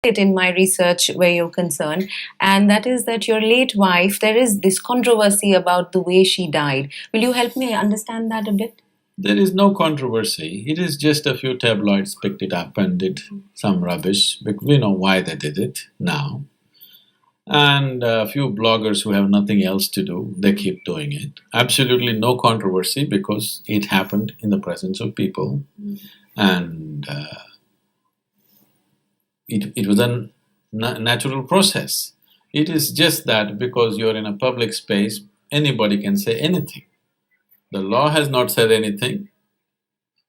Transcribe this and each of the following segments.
it in my research where you're concerned, and that is that your late wife, there is this controversy about the way she died. Will you help me understand that a bit? There is no controversy, it is just a few tabloids picked it up and did some rubbish, because we know why they did it now. And a few bloggers who have nothing else to do, they keep doing it. Absolutely no controversy because it happened in the presence of people and it was a natural process. It is just that because you're in a public space, anybody can say anything. The law has not said anything,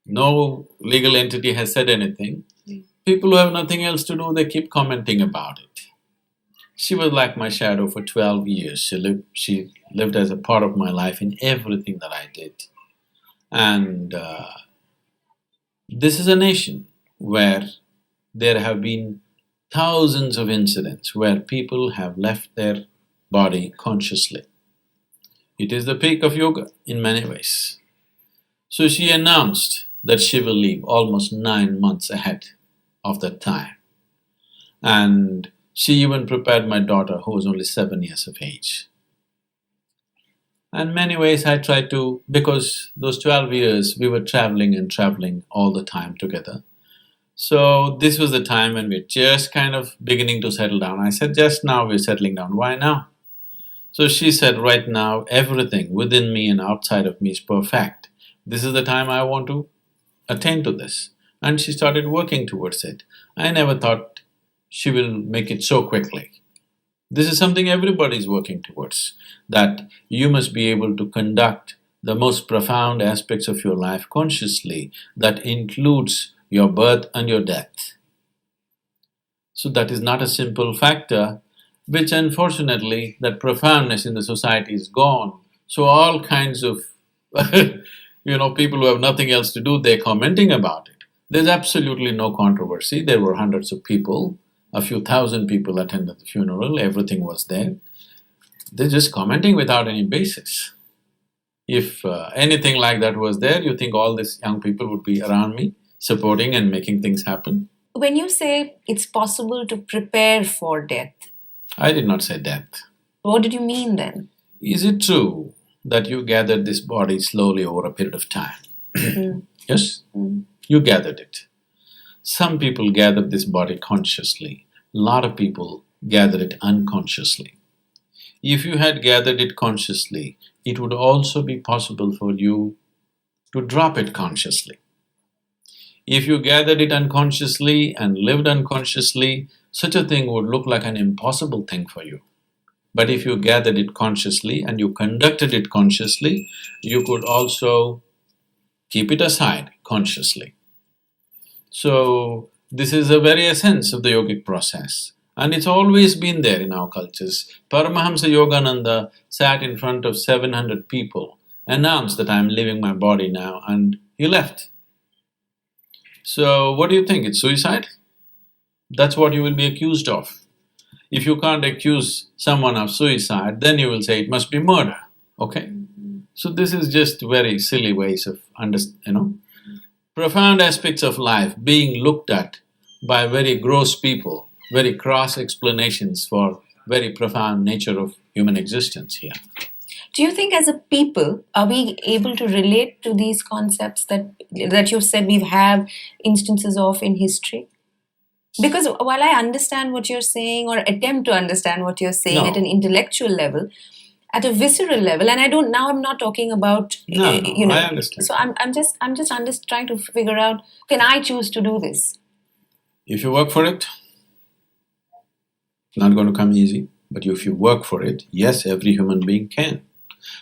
no legal entity has said anything. People who have nothing else to do, they keep commenting about it. She was like my shadow for 12 years. She lived as a part of my life in everything that I did. And this is a nation where there have been thousands of incidents where people have left their body consciously. It is the peak of yoga in many ways. So she announced that she will leave almost 9 months ahead of that time. And she even prepared my daughter, who was only 7 years of age. And many ways I tried to… because those 12 years we were traveling and traveling all the time together. So this was the time when we're just kind of beginning to settle down. I said, just now we're settling down, why now? So she said, right now everything within me and outside of me is perfect. This is the time I want to attain to this. And she started working towards it. I never thought she will make it so quickly. This is something everybody's working towards, that you must be able to conduct the most profound aspects of your life consciously, that includes your birth and your death. So that is not a simple factor, which unfortunately, that profoundness in the society is gone. So all kinds of people who have nothing else to do, they're commenting about it. There's absolutely no controversy. There were hundreds of people, a few thousand people attended the funeral, everything was there. They're just commenting without any basis. If anything like that was there, you think all these young people would be around me, supporting and making things happen? When you say it's possible to prepare for death… I did not say death. What did you mean then? Is it true that you gathered this body slowly over a period of time? Yes? You gathered it. Some people gathered this body consciously, a lot of people gather it unconsciously. If you had gathered it consciously, it would also be possible for you to drop it consciously. If you gathered it unconsciously and lived unconsciously, such a thing would look like an impossible thing for you. But if you gathered it consciously and you conducted it consciously, you could also keep it aside consciously. So, this is the very essence of the yogic process, and it's always been there in our cultures. Paramahamsa Yogananda sat in front of 700 people, announced that I'm leaving my body now, and he left. So, what do you think? It's suicide? That's what you will be accused of. If you can't accuse someone of suicide, then you will say it must be murder, okay? So this is just very silly ways of profound aspects of life being looked at by very gross people, very cross explanations for very profound nature of human existence here. Do you think as a people, are we able to relate to these concepts that you've said we have instances of in history? Because while I understand what you're saying or attempt to understand what you're saying at an intellectual level, at a visceral level, and I'm not talking about… I understand. So I'm just trying to figure out, can I choose to do this? If you work for it, not going to come easy, but if you work for it, yes, every human being can.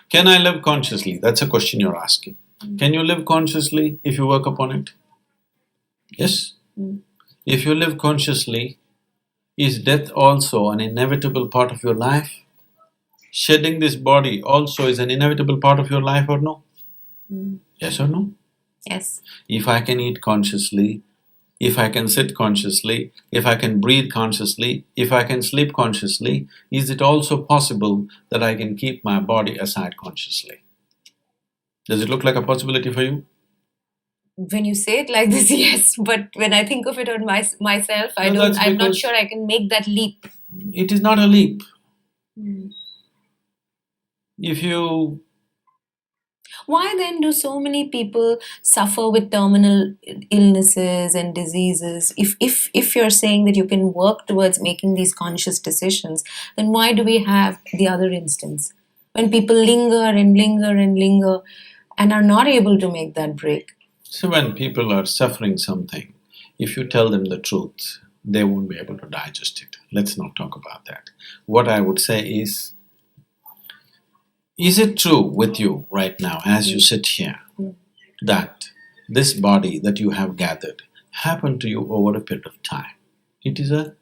Can I live consciously? That's a question you're asking. Can you live consciously if you work upon it? Yes. If you live consciously, is death also an inevitable part of your life? Shedding this body also is an inevitable part of your life or no? Yes or no? Yes. If I can eat consciously, if I can sit consciously, if I can breathe consciously, if I can sleep consciously, is it also possible that I can keep my body aside consciously? Does it look like a possibility for you? When you say it like this, yes, but when I think of it on myself, No, that's I'm not because sure I can make that leap. it is not a leap. Hmm. If you… Why then do so many people suffer with terminal illnesses and diseases? If you're saying that you can work towards making these conscious decisions, then why do we have the other instance when people linger and linger and linger and are not able to make that break? So when people are suffering something, if you tell them the truth, they won't be able to digest it. Let's not talk about that. What I would say is it true with you right now as you sit here that this body that you have gathered happened to you over a period of time? It is a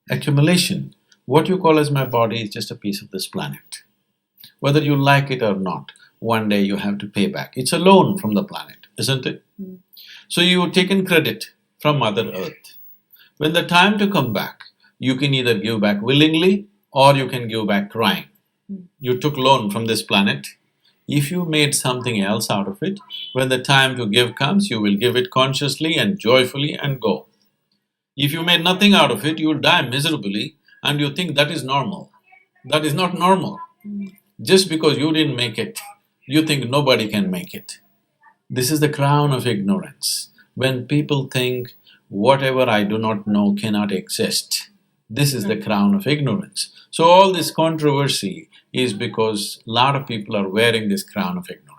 accumulation. What you call as my body is just a piece of this planet. Whether you like it or not, one day you have to pay back. It's a loan from the planet, isn't it? So you've taken credit from Mother Earth. When the time to come back, you can either give back willingly or you can give back crying. You took loan from this planet. If you made something else out of it, when the time to give comes, you will give it consciously and joyfully and go. If you made nothing out of it, you will die miserably and you think that is normal. That is not normal. Just because you didn't make it, you think nobody can make it. This is the crown of ignorance. When people think whatever I do not know cannot exist, this is the crown of ignorance. So all this controversy is because a lot of people are wearing this crown of ignorance.